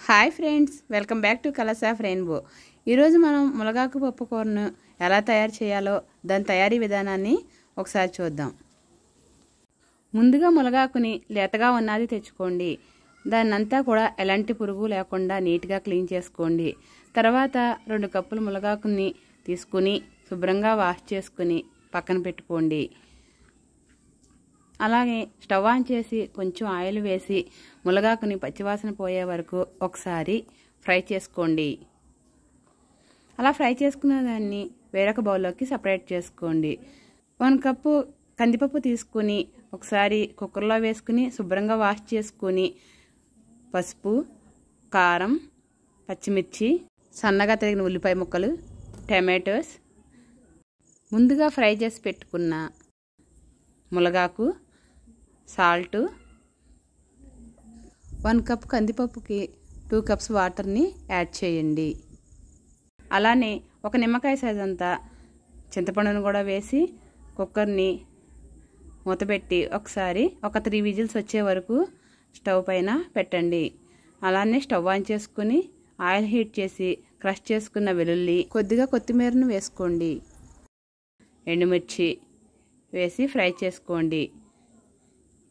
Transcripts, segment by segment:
Hi friends, welcome back to colours of rainbow. ఈరోజు మనం మునగాకు పప్పు కూరను ఎలా తయారు చేయాలో దాని తయారీ విధానాన్ని ఒకసారి చూద్దాం. ముందుగా మునగాకుని లేతగా ఉన్నది తెచ్చుకోండి. దాన్నంతా కూడా ఎలాంటి పురుగు లేకుండా నీట్గా క్లీన్ చేసుకోండి. తర్వాత 2 కప్పులు మునగాకుని తీసుకుని శుభ్రంగా వాష్ చేసుకుని పక్కన పెట్టుకోండి. అలాగే స్టవ్ ఆన్ చేసి కొంచెం ఆయిల్ వేసి మునగాకుని పచ్చివాసన పోయే వరకు ఒకసారి ఫ్రై చేసుకోండి. అలా ఫ్రై చేసుకున్న దాన్ని వేరొక బౌల్లోకి సపరేట్ చేసుకోండి. 1 కప్పు కందిపప్పు తీసుకుని ఒకసారి కుక్కర్లో వేసుకుని శుభ్రంగా వాష్ చేసుకుని పసుపు, కారం, పచ్చిమిర్చి, సన్నగా తరిగిన ఉల్లిపాయ ముక్కలు, టమాటోస్, ముందుగా ఫ్రై చేసి పెట్టుకున్న మునగాకు, సాల్టు, 1 కప్ కందిపప్పుకి 2 కప్స్ వాటర్ని యాడ్ చేయండి. అలానే ఒక నిమ్మకాయ సైజ్ అంతా చింతపండును కూడా వేసి కుక్కర్ని మూతపెట్టి ఒకసారి 3 విజిల్స్ వచ్చే వరకు స్టవ్ పైన పెట్టండి. అలానే స్టవ్ ఆన్ చేసుకుని ఆయిల్ హీట్ చేసి క్రష్ చేసుకున్న వెల్లుల్లి, కొద్దిగా కొత్తిమీరను వేసుకోండి. ఎండుమిర్చి వేసి ఫ్రై చేసుకోండి.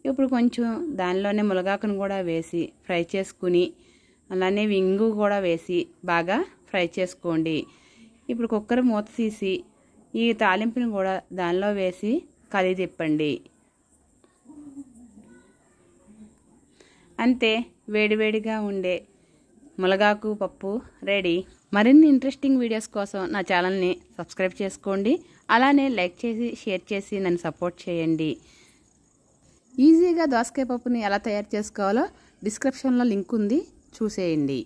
ఇప్పుడు కొంచెం దానిలోనే మునగాకును కూడా వేసి ఫ్రై చేసుకుని అలానే ఇంగు కూడా వేసి బాగా ఫ్రై చేసుకోండి. ఇప్పుడు కుక్కర్ మూత తీసి ఈ తాలింపుని కూడా దానిలో వేసి కదిలి తిప్పండి. అంతే, వేడివేడిగా ఉండే మునగాకు పప్పు రెడీ. మరిన్ని ఇంట్రెస్టింగ్ వీడియోస్ కోసం నా ఛానల్ని సబ్స్క్రైబ్ చేసుకోండి. అలానే లైక్ చేసి షేర్ చేసి నన్ను సపోర్ట్ చేయండి. ఈజీగా దోసకాయ పప్పుని ఎలా తయారు చేసుకోవాలో డిస్క్రిప్షన్లో లింక్ ఉంది, చూసేయండి.